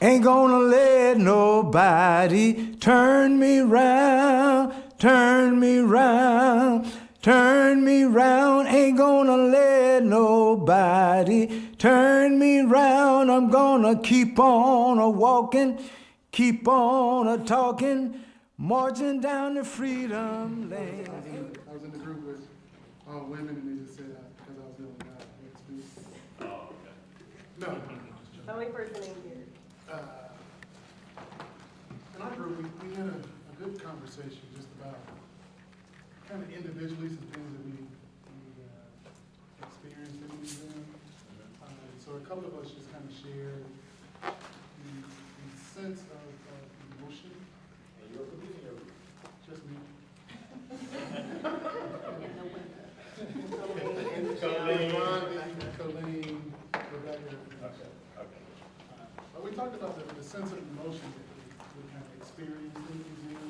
Ain't gonna let nobody turn me round, turn me round, turn me round. Ain't gonna let nobody turn me round. I'm gonna keep on a walking, keep on a talking, marching down the freedom lane. I was in the group with all women, and they just said because I was the only guy. Oh, okay. No. Only person in here. In our group, we had a good conversation just about kind of individually some things that we experienced in the museum. So a couple of us just kind of shared the sense of emotion. And you're producing your Just me. Colleen, Rebecca. Okay. But we talked about the sense of emotion that we kind of experienced in the museum.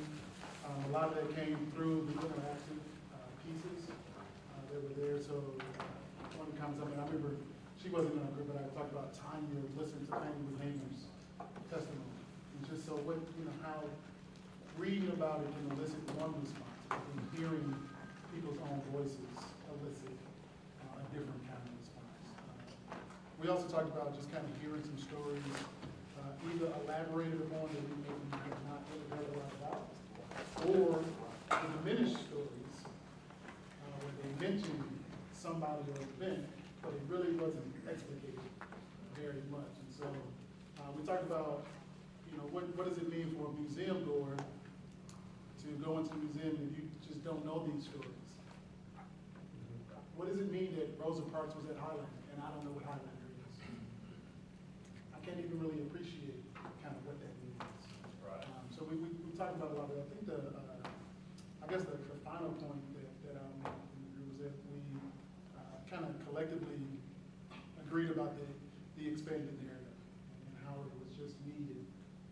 A lot of that came through the interactive pieces that were there. So one comes up, and I remember she wasn't in our group, but I talked about Tanya listening to Tanya Hamer's testimony. And just so what, how reading about it can elicit one response, but then hearing people's own voices elicit a different kind of response. We also talked about just kind of hearing some stories, either elaborated upon that we maybe have not really heard a lot about, or the diminished stories where they mentioned somebody or event, but it really wasn't explicated very much. And so we talked about, what does it mean for a museum goer to go into a museum if you just don't know these stories? What does it mean that Rosa Parks was at Highlander and I don't know what Highlander is? I can't even really appreciate kind of what that means. Right. So we talked about a lot of that. I think I guess the final point that I made was that we kind of collectively agreed about the expanded narrative and how it was just needed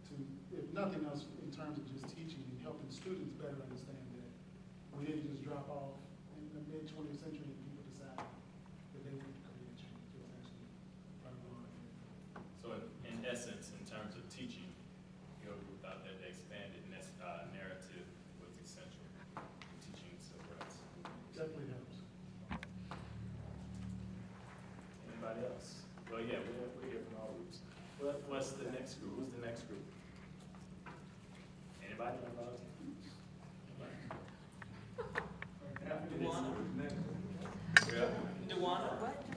to, if nothing else, in terms of just teaching and helping students better understand that we didn't just drop off in the mid-20th century and people decided that they wanted to create change. It was actually part of our So in essence, in terms of teaching, your group thought that the expanded narrative was essential in teaching civil rights. definitely helps. Anybody else? Well, yeah, we're here from all groups. What's the next group? Who's the next group? Anybody?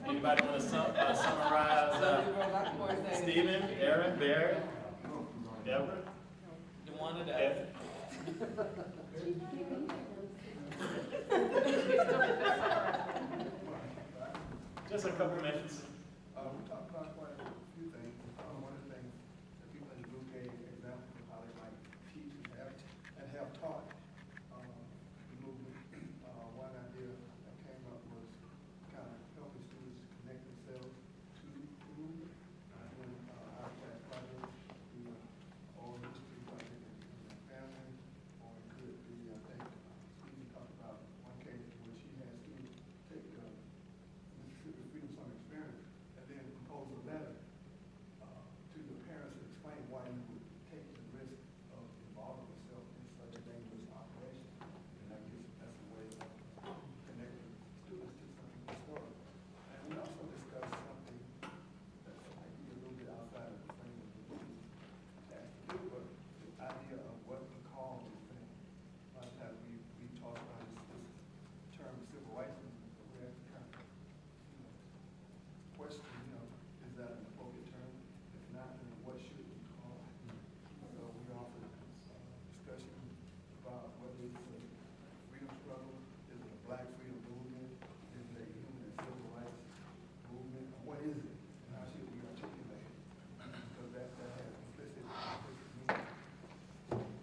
Anybody want to summarize? Stephen, Aaron, Barry, Deborah? Kevin? Just a couple minutes. We talked about quite a few things. One of the things that people in the group gave examples of how they might teach and have taught the movement. One idea that came up was kind of helping students connect themselves to the movement. When our class project, the oral history project in their family, or it could be, I think, Stephen talked about one case where she had students take Mississippi Freedom Summer Experience and then compose a letter to the parents to explain why you would take the risk of involving yourself in such a dangerous operation. And that's a way of connecting students to something historical. And we also discussed something that's maybe a little bit outside of the frame of the movie task to do, but the idea of what we call these things. A lot of times we talk about this term civil rights movement, but we have to kind of question, is that an appropriate term? If not, then what should we call it? So we offered discussion about whether it's a freedom struggle, is it a black freedom movement, is it a human and civil rights movement? What is it? And how should we articulate it? Because that has implicit meaning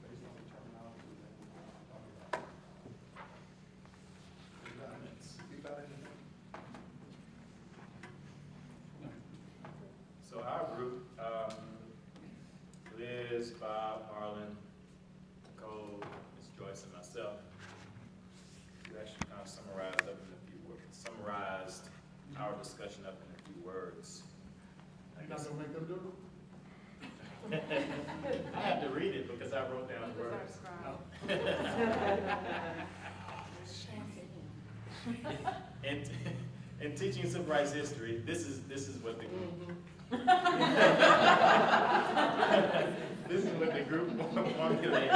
based on the terminology that we're talking about. Anybody? So our group, Liz, Bob, Harlan, Nicole, Ms. Joyce, and myself, we actually kind of summarized our discussion up in a few words. You're not gonna make them do it? read it because I wrote down the words. In teaching civil rights history, this is what the group this is what the group formulated.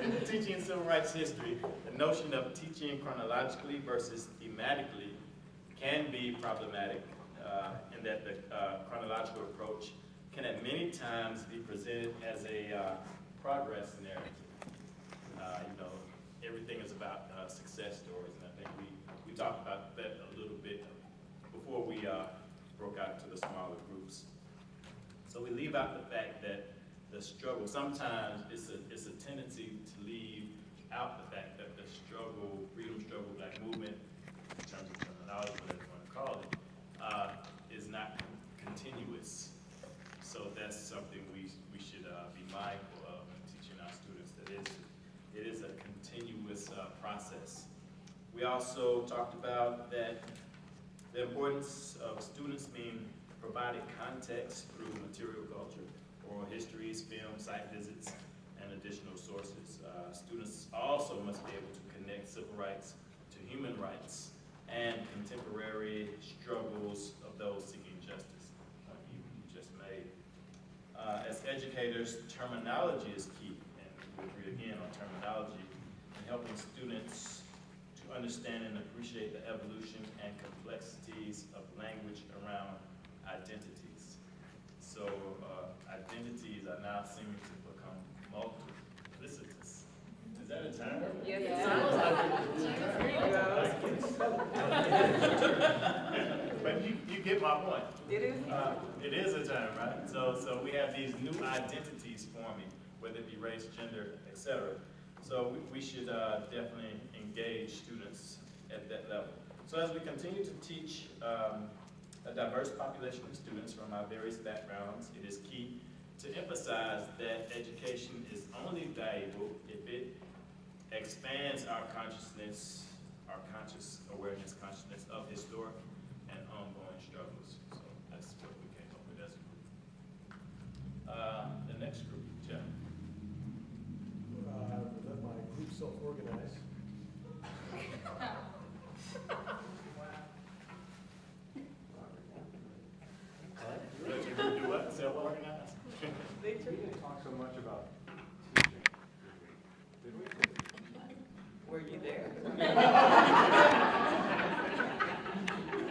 In teaching civil rights history, the notion of teaching chronologically versus thematically can be problematic in that the chronological approach can at many times be presented as a progress narrative. Everything is about success stories, and I think we talked about that a little bit before we broke out into the smaller groups. So we leave out the fact that the struggle, sometimes it's a tendency to leave out the fact that the struggle, freedom struggle, black movement, in terms of terminology, whatever you want to call it, is not continuous. So that's something we should be mindful of in teaching our students, that it is a continuous process. We also talked about that the importance of students being provided context through material culture, oral histories, film, site visits, and additional sources. Students also must be able to connect civil rights to human rights and contemporary struggles of those seeking justice, like you just made. As educators, terminology is key, and we'll agree again on terminology, and helping students to understand and appreciate the evolution and complexities of language around identities. So identities are now seeming to become multiplicitous. Is that a term? Yes, It it sounds like it. But you get my point. It is. It is a term, right? So we have these new identities forming, whether it be race, gender, etc. So we should definitely engage students at that level. So as we continue to teach a diverse population of students from our various backgrounds, it is key to emphasize that education is only valuable if it expands our consciousness, our conscious awareness, consciousness of historic and ongoing struggles. So that's what we came up with as a group. The next group, Jeff. Let my group self-organize. Let your group do what? Self-organize? We didn't talk so much about teaching, did we? Were you there?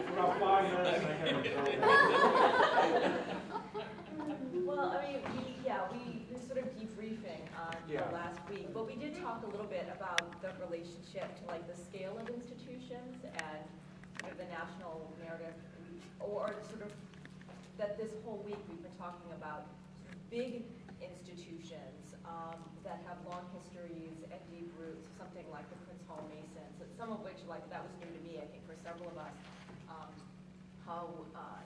For about 5 minutes, I had to go. Well, I mean, we were sort of debriefing on last week, but we did talk a little bit about the relationship to like the scale of institutions and sort of the national narrative, or sort of that this whole week we've been talking about sort of big institutions that have long histories and deep roots, something like the Prince Hall Masons, some of which, like, that was new to me, I think, for several of us. How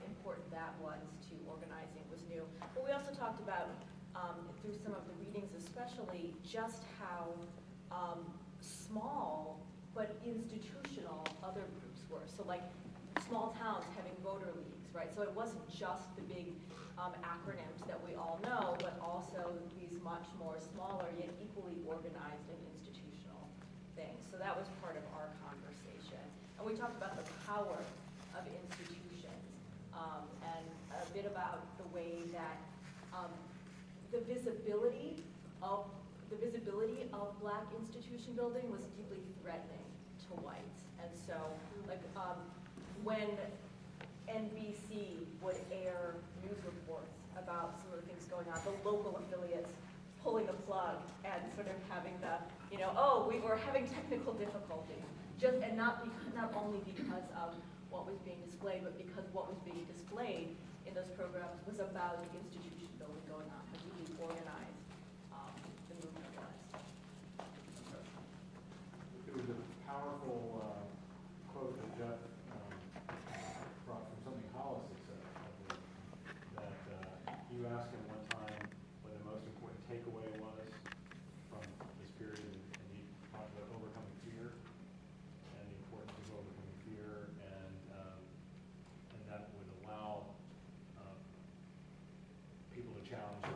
important that was to organizing was new. But we also talked about, through some of the readings especially, just how small but institutional other groups were. So like small towns having voter leagues, right? So it wasn't just the big acronyms that we all know, but also these much more smaller yet equally organized and institutional things. So that was part of our conversation. And we talked about the power of institutions, and a bit about the way that the visibility of Black institution building was deeply threatening to whites. And so, like, when NBC would air news reports about some of the things going on, the local affiliates pulling the plug and sort of having the, oh, we were having technical difficulties, and not only because of what was being displayed, but because what was being displayed in those programs was about institution building going on, how deeply organized the movement was. It was a powerful quote that Jeff brought from something Hollis had said, I believe, that you asked him one time what the most important takeaway was from this period, and he talked about overcoming fear and the importance of overcoming fear, and that would allow people to challenge their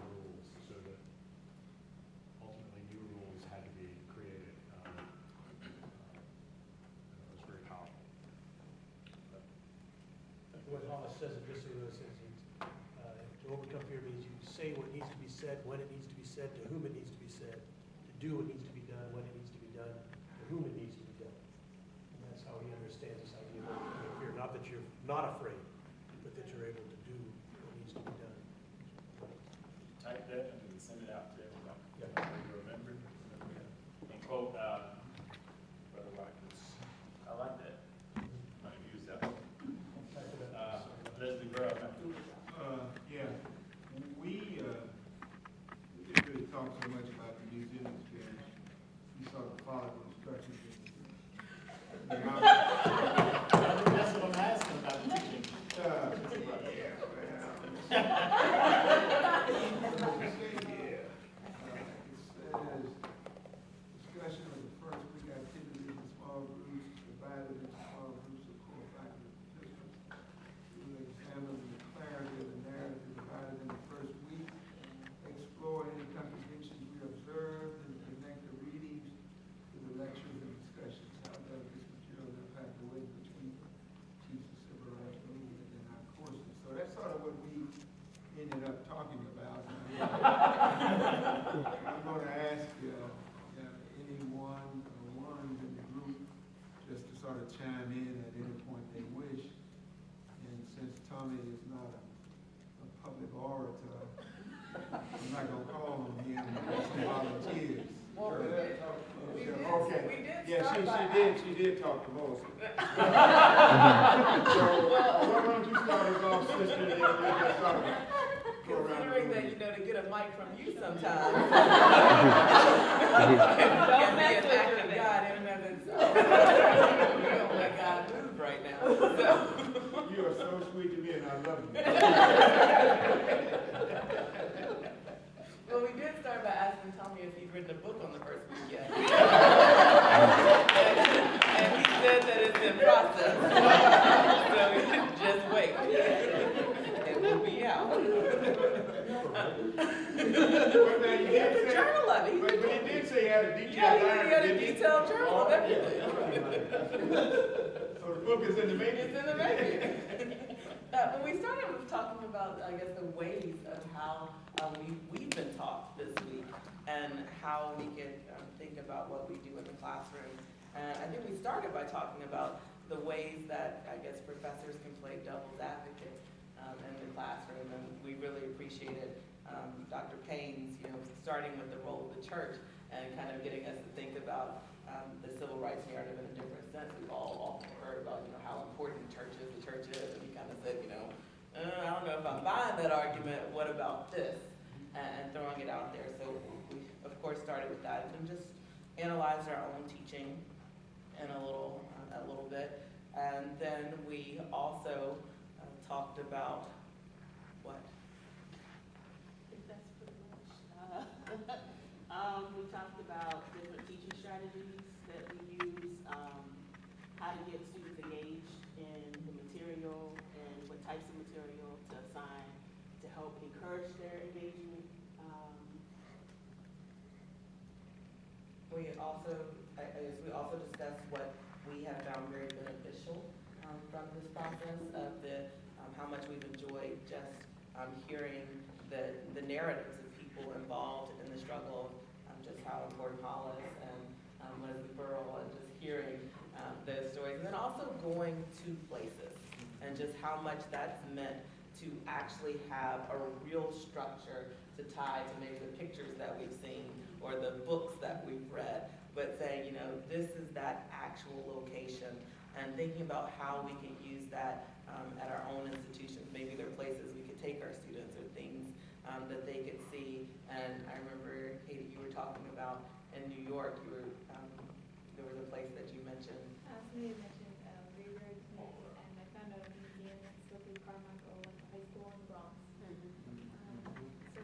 says it just so it says to overcome fear means you say what needs to be said, when it needs to be said, to whom it needs to be said, to do what needs to be done, when it needs to be done, to whom it needs to be done. And that's how he understands this idea of overcoming fear. Not that you're not afraid, but that you're able to do what needs to be done. Type that and then send it out to everyone. Yeah. So you remember. And quote, Brother Watkins. I like that. I'm gonna use that. Leslie Burrow. Yeah, we didn't really talk so much about the museum experience. We saw the follicle instructions. That's what I'm asking about the teaching. Discussion of the first week activities in small groups, divided into small groups of core faculty participants. We will examine the clarity of the narrative divided in the first week, explore any contradictions we observed, and connect the readings to the lectures and discussions. How does this material impact the way which we teach the civil rights movement in our courses? So that's sort of what we ended up talking about. I'm going to ask anyone or ones in the group just to sort of chime in at any point they wish. And since Tommy is not a public orator, I'm not going to call on him unless he volunteers. Well, we did Yeah, start by she did talk the most. So, why don't you start us off, sister, and then we'll just sort of go around the considering room. that, to get a mic from you sometimes. Don't mess with act her of then. God in and of itself. We don't let God move right now. So. You are so sweet to me, and I love you. Well, we did start by asking Tommy if he'd written a book on the first week yet. and he said that it's in process. So just wait. It will be out. But now you He has did a say, journal of it. but he did say he had a detailed Yeah, he diary, had a didn't he? detailed journal of everything. So the book is in the making. It's in the making. When we started with talking about, I guess, the ways of how we've been taught this week and how we can think about what we do in the classroom. And I think we started by talking about the ways that, I guess, professors can play devil's advocate in the classroom. And we really appreciated Dr. Payne's, starting with the role of the church and kind of getting us to think about the civil rights narrative in a different sense. We've all often heard about, how important the church is, and he kind of said, I don't know if I'm buying that argument, what about this? And throwing it out there. So we, of course, started with that and just analyzed our own teaching in a little bit. And then we also talked about what? I think that's pretty much. We talked about different teaching strategies that we use, how to get students engaged in the material and what types of material to assign to help encourage their engagement. We also discussed what we have found very beneficial from this process of how much we've enjoyed just hearing the narratives of people involved in the struggle, just how important Hollis and Leslie Burrell, and just hearing those stories, and then also going to places and just how much that's meant to actually have a real structure to tie to maybe the pictures that we've seen or the books that we've read, but saying, this is that actual location, and thinking about how we can use that at our own institutions. Maybe there are places we could take our students or things that they could see. And I remember, Katie, you were talking about in New York, there was a place that you mentioned. Somebody mentioned Rayburn Community, and I found out a museum that's located in Carmichael, like the high school in the Bronx. So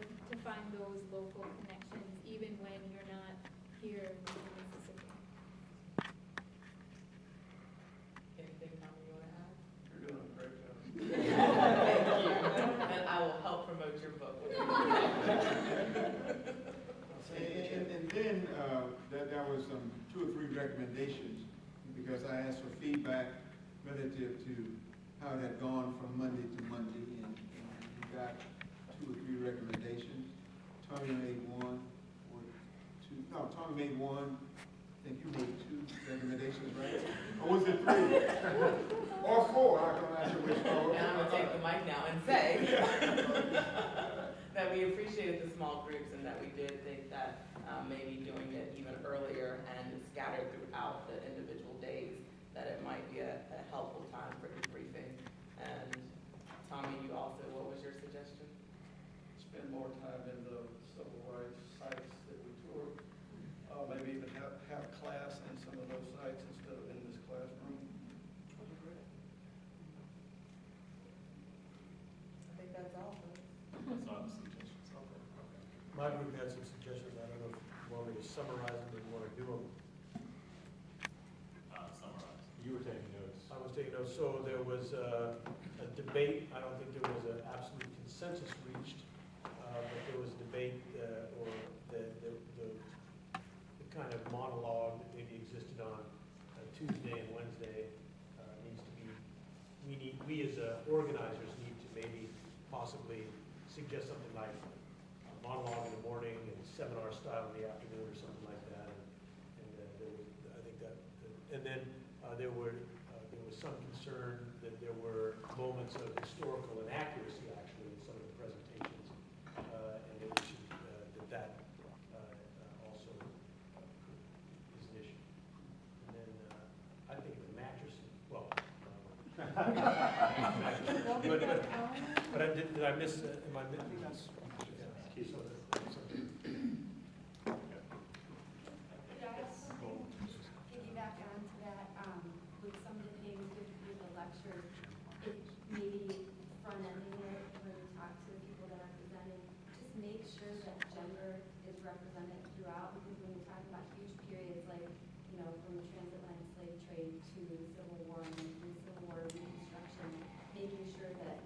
to find those local connections, even when you're not here in Mississippi. Anything, Tommy, you want to add? You're doing a great job. Thank you. And I will help promote your book. And then there was some 2 or 3 recommendations, because I asked for feedback relative to how it had gone from Monday to Monday, and we got 2 or 3 recommendations. Tony made one, or 2, no, Tony made one, I think you made 2 recommendations, right? Or was it 3? Or 4, I'm not sure which one. And I'm gonna take the mic now and say that we appreciated the small groups and that we did think that maybe doing it even earlier and scattered throughout the individual days, that it might be a helpful time for debriefing. And Tommy, you also, what was your suggestion? Spend more time in the civil rights sites that we toured. Maybe even have class in some of those sites instead of in this classroom. I think that's all. That's all the suggestions. My group had some suggestions. I don't know if you want me to summarize them or you want to do them. Summarize. You were taking notes. I was taking notes. So there was a debate. I don't think there was an absolute consensus reached, but there was a debate or the kind of monologue that maybe existed on Tuesday and Wednesday needs to be, we as organizers need to maybe possibly suggest something like a monologue in the morning and seminar style in the afternoon or something like that. And there was, I think that, and then there was some concern that there were moments of historical inaccuracy actually in some of the presentations, and that we should, that also is an issue. And then I think the mattress, well, but did I miss, am I missing? That's, yeah. So Could I also piggyback onto that, with some of the things with the lecture, it maybe front-ending it when we talk to the people that are presenting, just make sure that gender is represented throughout, because when we talk about huge periods like, you know, from the transatlantic slave trade to the Civil War and from the Civil War Reconstruction, making sure that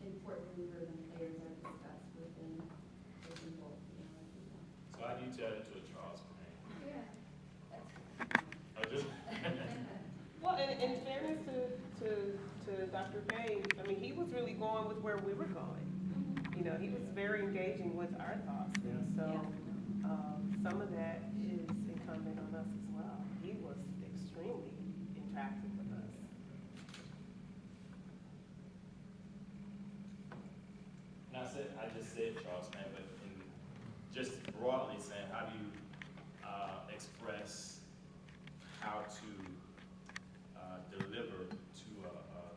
important movers and players are discussed within both, you know. So how do you tell it to a Charles Perrin? Yeah. Oh, just. Well, in fairness to Dr. Baines, I mean, he was really going with where we were going. You know, he was very engaging with our thoughts, and so some of that is incumbent on us as well. He was extremely interactive with us. And I just said Charles Perrin, but just broadly saying, how do you express how to deliver to a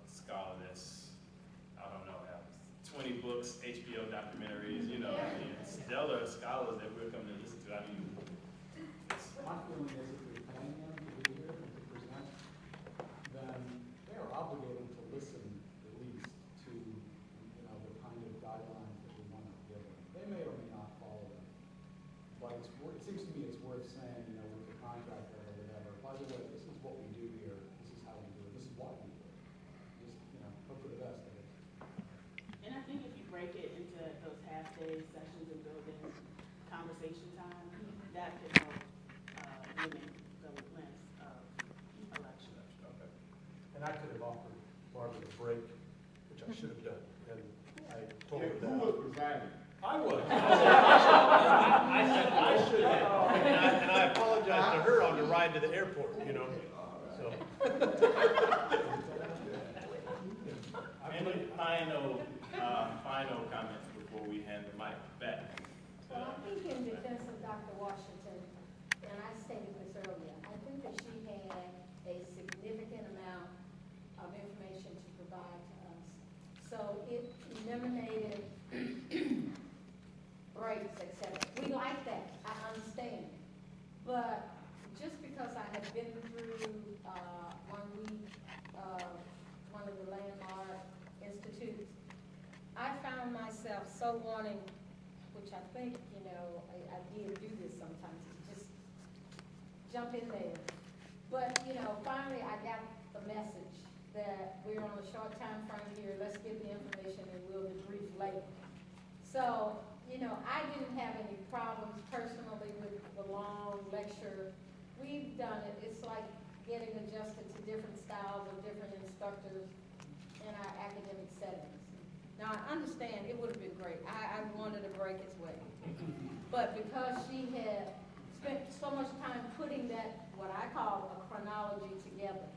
scholar that's, I don't know, have 20 books, HBO documentaries, you know, I mean, stellar scholars that we're coming to listen to. How do you? My feeling is if we're paying them to be here and to present, then they are obligated to listen at least to, you know, the kind of guidelines that we want to give them. They may or may not follow them, but it seems to me it's worth saying, you know, with the contractor or whatever, by the way, this is what we do here, this is how we do it, this is why we do it. Just, you know, hope for the best, I guess. And I think if you break it into those half-day sessions and building conversation time, that could help limit the length of a lecture. Okay. And I could have offered Barbara a break, which I should have done, and I told her Who that. was presiding? I was. I said I should have, and I apologized to her on the ride to the airport, you know, so. Any final comments before we hand the mic back? Well, I think in defense of Dr. Washington, and I stated this earlier, I think that she had a significant amount of information to provide to us. So it eliminated breaks, etc. We like that, I understand. But just because I have been through 1 week of one of the landmark institutes, I found myself so wanting, which I think, you know, I did do this sometimes, just jump in there. But, you know, finally I got the message that we're on a short time frame here, let's get the information and we'll debrief later. So, you know, I didn't have any problems personally with the long lecture. We've done it, it's like getting adjusted to different styles of different instructors. in our academic settings. Now, I understand it would have been great. I wanted a break as well. But because she had spent so much time putting that, what I call a chronology together,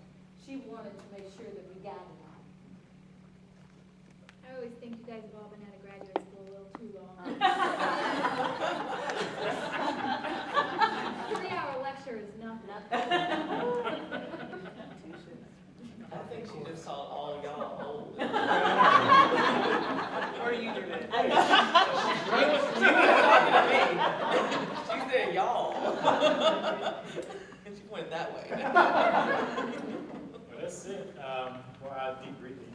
she wanted to make sure that we got it right. I always think you guys have all been out of graduate school a little too long. 3-hour lecture is nothing. I think she just called all y'all old. Or you did it. She wasn't talking to me. She said y'all. And she pointed that way. Well, that's it for our debriefing.